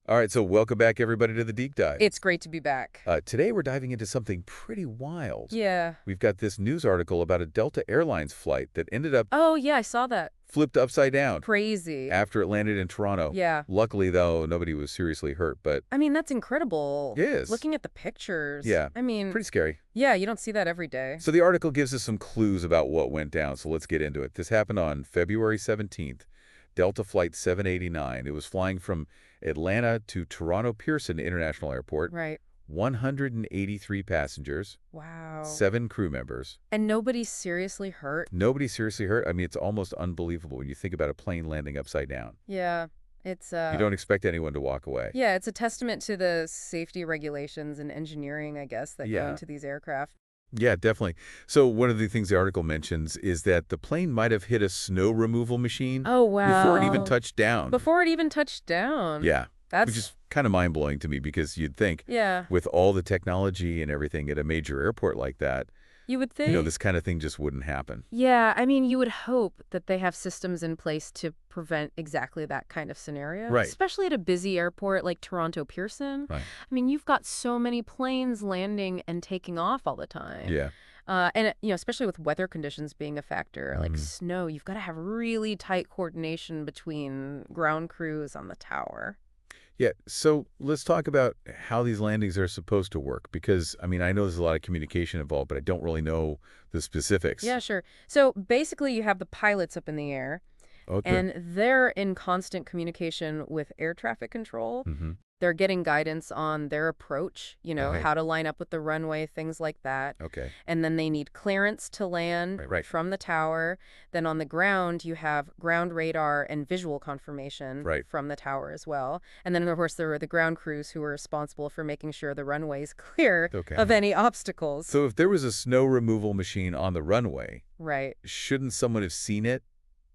All right, so welcome back, everybody, to the Deep Dive. It's great to be back. Today, we're diving into something pretty wild. Yeah. We've got this news article about a Delta Airlines flight that ended up Oh, yeah, I saw that. flipped upside down Crazy. after it landed in Toronto. Yeah. Luckily, though, nobody was seriously hurt, but I mean, that's incredible. yes. Looking at the pictures. Yeah. I mean, Pretty scary. yeah, you don't see that every day. So the article gives us some clues about what went down, so let's get into it. This happened on February 17th, Delta Flight 789. It was flying from Atlanta to Toronto Pearson International Airport. Right. 183 passengers. Wow. 7 crew members. And nobody's seriously hurt? Nobody seriously hurt. I mean, it's almost unbelievable when you think about a plane landing upside down. Yeah. It's You don't expect anyone to walk away. Yeah, it's a testament to the safety regulations and engineering, I guess, that go into these aircraft. Yeah, definitely. So one of the things the article mentions is that the plane might have hit a snow removal machine. Oh, wow. Before it even touched down. Before it even touched down. Yeah. That's... Which is kind of mind-blowing to me because you'd think with all the technology and everything at a major airport like that, you would think, this kind of thing just wouldn't happen. Yeah, I mean, you would hope that they have systems in place to prevent exactly that kind of scenario. Right. Especially at a busy airport like Toronto Pearson. Right. I mean, you've got so many planes landing and taking off all the time. Yeah. And, especially with weather conditions being a factor, like snow, you've got to have really tight coordination between ground crews on the tower. Yeah, so let's talk about how these landings are supposed to work because, I mean, I know there's a lot of communication involved, but I don't really know the specifics. Yeah, sure. So basically you have the pilots up in the air, and they're in constant communication with air traffic control. They're getting guidance on their approach, how to line up with the runway, things like that. Okay. And then they need clearance to land from the tower. Then on the ground, you have ground radar and visual confirmation from the tower as well. And then, of course, there are the ground crews who are responsible for making sure the runway is clear of any obstacles. So if there was a snow removal machine on the runway, shouldn't someone have seen it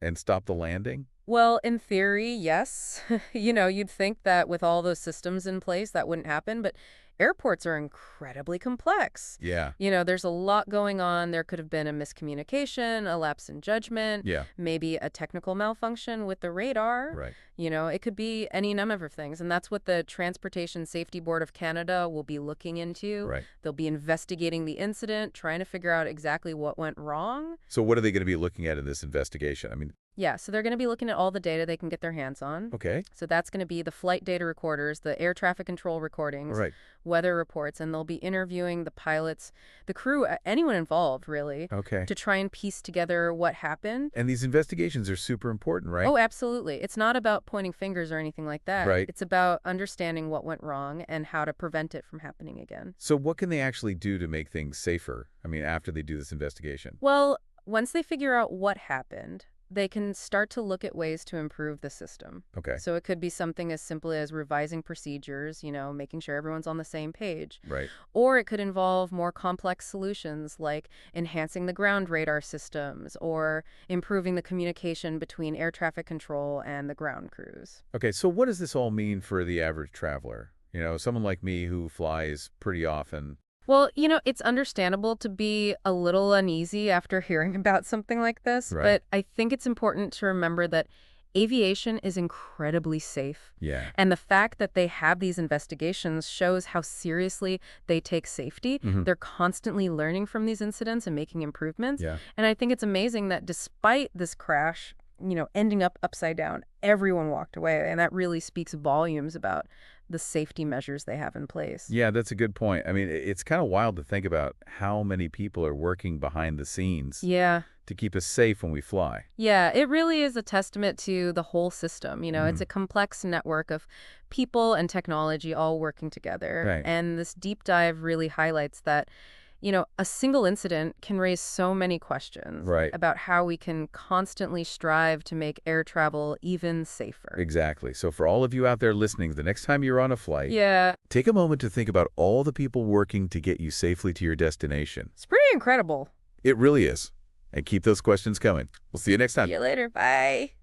and stopped the landing? Well, in theory, yes. You'd think that with all those systems in place, that wouldn't happen. But airports are incredibly complex. Yeah. There's a lot going on. There could have been a miscommunication, a lapse in judgment, maybe a technical malfunction with the radar. Right. It could be any number of things. And that's what the Transportation Safety Board of Canada will be looking into. Right. They'll be investigating the incident, trying to figure out exactly what went wrong. So what are they going to be looking at in this investigation? I mean, yeah, so they're going to be looking at all the data they can get their hands on. Okay. So that's going to be the flight data recorders, the air traffic control recordings, weather reports, and they'll be interviewing the pilots, the crew, anyone involved, really, to try and piece together what happened. And these investigations are super important, right? Oh, absolutely. It's not about pointing fingers or anything like that. Right. It's about understanding what went wrong and how to prevent it from happening again. So what can they actually do to make things safer, I mean, after they do this investigation? Well, once they figure out what happened, they can start to look at ways to improve the system. Okay. So it could be something as simple as revising procedures, making sure everyone's on the same page. Right. Or it could involve more complex solutions like enhancing the ground radar systems or improving the communication between air traffic control and the ground crews. Okay, so what does this all mean for the average traveler? Someone like me who flies pretty often. Well, it's understandable to be a little uneasy after hearing about something like this, but I think it's important to remember that aviation is incredibly safe. Yeah. And the fact that they have these investigations shows how seriously they take safety. They're constantly learning from these incidents and making improvements. Yeah. And I think it's amazing that despite this crash, ending up upside down, everyone walked away. And that really speaks volumes about the safety measures they have in place. Yeah, that's a good point. I mean, it's kind of wild to think about how many people are working behind the scenes to keep us safe when we fly. Yeah, it really is a testament to the whole system. It's a complex network of people and technology all working together. Right. And this deep dive really highlights that a single incident can raise so many questions about how we can constantly strive to make air travel even safer. Exactly. So for all of you out there listening, the next time you're on a flight, take a moment to think about all the people working to get you safely to your destination. It's pretty incredible. It really is. And keep those questions coming. We'll see you next time. See you later. Bye.